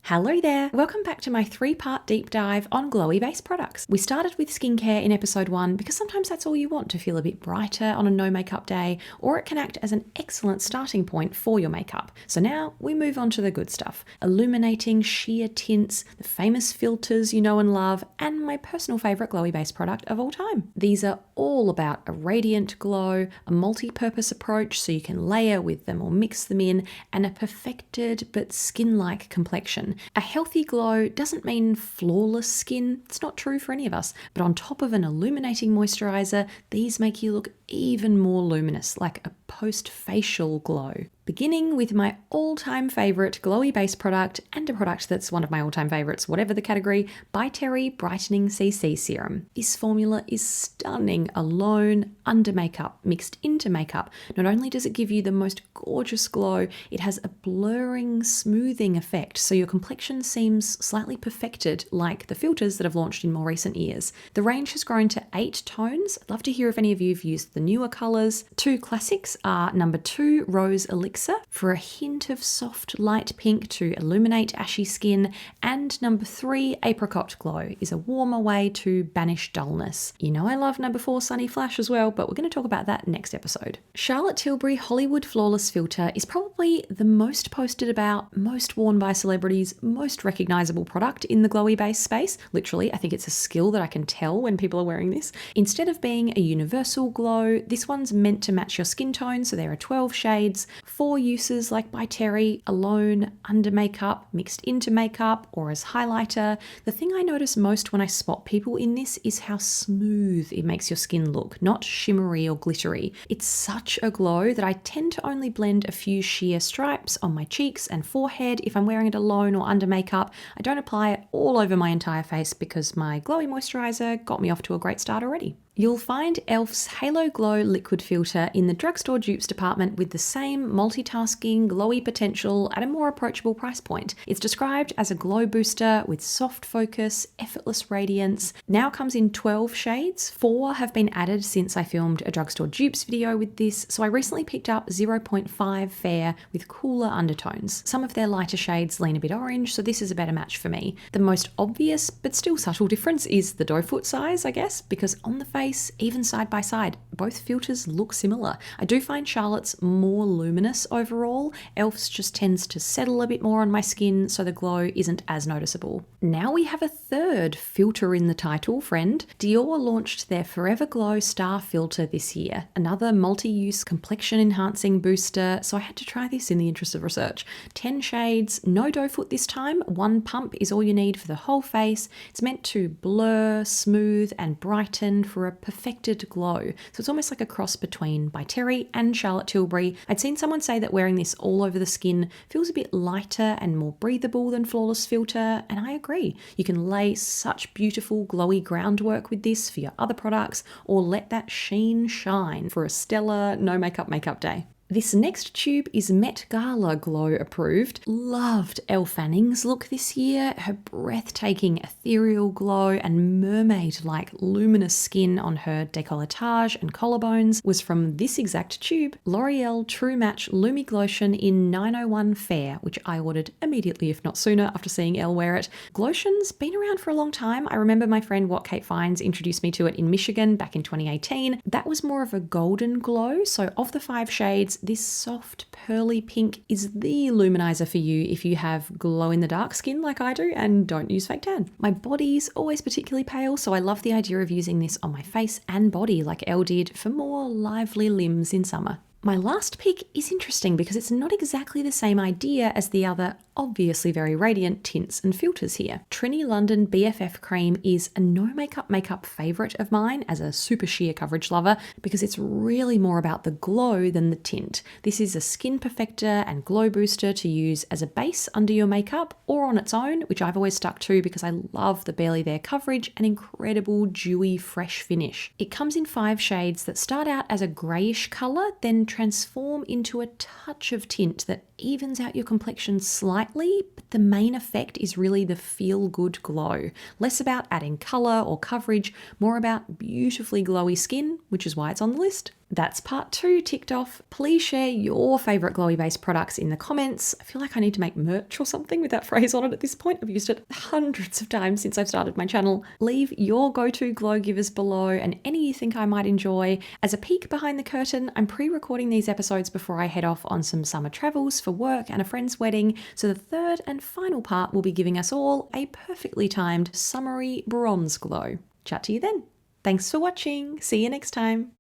Hello there! Welcome back to my 3-part deep dive on glowy base products. We started with skincare in episode 1 because sometimes that's all you want to feel a bit brighter on a no makeup day, or it can act as an excellent starting point for your makeup. So now we move on to the good stuff. Illuminating sheer tints, the famous filters you know and love, and my personal favourite glowy base product of all time. These are all about a radiant glow, a multi-purpose approach so you can layer with them or mix them in, and a perfected but skin-like complexion. A healthy glow doesn't mean flawless skin. It's not true for any of us. But on top of an illuminating moisturiser, these make you look even more luminous, like a post-facial glow. Beginning with my all-time favourite glowy base product, and a product that's one of my all-time favourites, whatever the category, by Terry Brightening CC Serum. This formula is stunning alone, under makeup, mixed into makeup. Not only does it give you the most gorgeous glow, it has a blurring, smoothing effect, so your complexion seems slightly perfected like the filters that have launched in more recent years. The range has grown to 8 tones. I'd love to hear if any of you have used the newer colours. 2 classics are number 2, Rose Elixir, for a hint of soft light pink to illuminate ashy skin, and number 3, Apricot Glow, is a warmer way to banish dullness. You know I love number 4, Sunny Flash as well, but we're going to talk about that next episode. Charlotte Tilbury Hollywood Flawless Filter is probably the most posted about, most worn by celebrities, most recognisable product in the glowy base space. Literally, I think it's a skill that I can tell when people are wearing this. Instead of being a universal glow, this one's meant to match your skin tone, so there are 12 shades, 4 uses like by Terry, alone, under makeup, mixed into makeup, or as highlighter. The thing I notice most when I spot people in this is how smooth it makes your skin look, not shimmery or glittery. It's such a glow that I tend to only blend a few sheer stripes on my cheeks and forehead if I'm wearing it alone or under makeup. I don't apply it all over my entire face because my glowy moisturiser got me off to a great start already. You'll find e.l.f.'s Halo Glow liquid filter in the Drugstore dupes department with the same multitasking, glowy potential at a more approachable price point. It's described as a glow booster with soft focus, effortless radiance. Now comes in 12 shades. 4 have been added since I filmed a Drugstore dupes video with this, so I recently picked up 0.5 Fair with cooler undertones. Some of their lighter shades lean a bit orange, so this is a better match for me. The most obvious but still subtle difference is the doe foot size, I guess, because on the face, even side by side, both filters look similar. I do find Charlotte's more luminous overall. e.l.f.'s just tends to settle a bit more on my skin, so the glow isn't as noticeable. Now we have a third filter in the title, friend. Dior launched their Forever Glow Star Filter this year, another multi-use complexion enhancing booster, so I had to try this in the interest of research. 10 shades, no doe foot this time. 1 pump is all you need for the whole face. It's meant to blur, smooth, and brighten for a perfected glow. So it's almost like a cross between by Terry and Charlotte Tilbury. I'd seen someone say that wearing this all over the skin feels a bit lighter and more breathable than Flawless Filter, and I agree. You can lay such beautiful glowy groundwork with this for your other products, or let that sheen shine for a stellar no makeup day. This next tube is Met Gala Glow approved. Loved Elle Fanning's look this year. Her breathtaking ethereal glow and mermaid-like luminous skin on her décolletage and collarbones was from this exact tube, L'Oreal True Match Lumi Glotion in 901 Fair, which I ordered immediately, if not sooner, after seeing Elle wear it. Glotion's been around for a long time. I remember my friend What Kate Finds introduced me to it in Michigan back in 2018. That was more of a golden glow, so of the 5 shades, this soft pearly pink is the luminizer for you if you have glow-in-the-dark skin like I do and don't use fake tan. My body's always particularly pale, so I love the idea of using this on my face and body like Elle did for more lively limbs in summer. My last pick is interesting because it's not exactly the same idea as the other obviously very radiant tints and filters here. Trinny London BFF cream is a no makeup favourite of mine as a super sheer coverage lover because it's really more about the glow than the tint. This is a skin perfector and glow booster to use as a base under your makeup or on its own, which I've always stuck to because I love the barely there coverage and incredible dewy fresh finish. It comes in 5 shades that start out as a greyish colour, then transform into a touch of tint that evens out your complexion slightly, but the main effect is really the feel-good glow. Less about adding colour or coverage, more about beautifully glowy skin, which is why it's on the list. That's part 2 ticked off. Please share your favourite glowy base products in the comments. I feel like I need to make merch or something with that phrase on it at this point. I've used it hundreds of times since I've started my channel. Leave your go-to glow givers below and any you think I might enjoy. As a peek behind the curtain, I'm pre-recording these episodes before I head off on some summer travels for work and a friend's wedding, so the third and final part will be giving us all a perfectly timed summery bronze glow. Chat to you then. Thanks for watching. See you next time.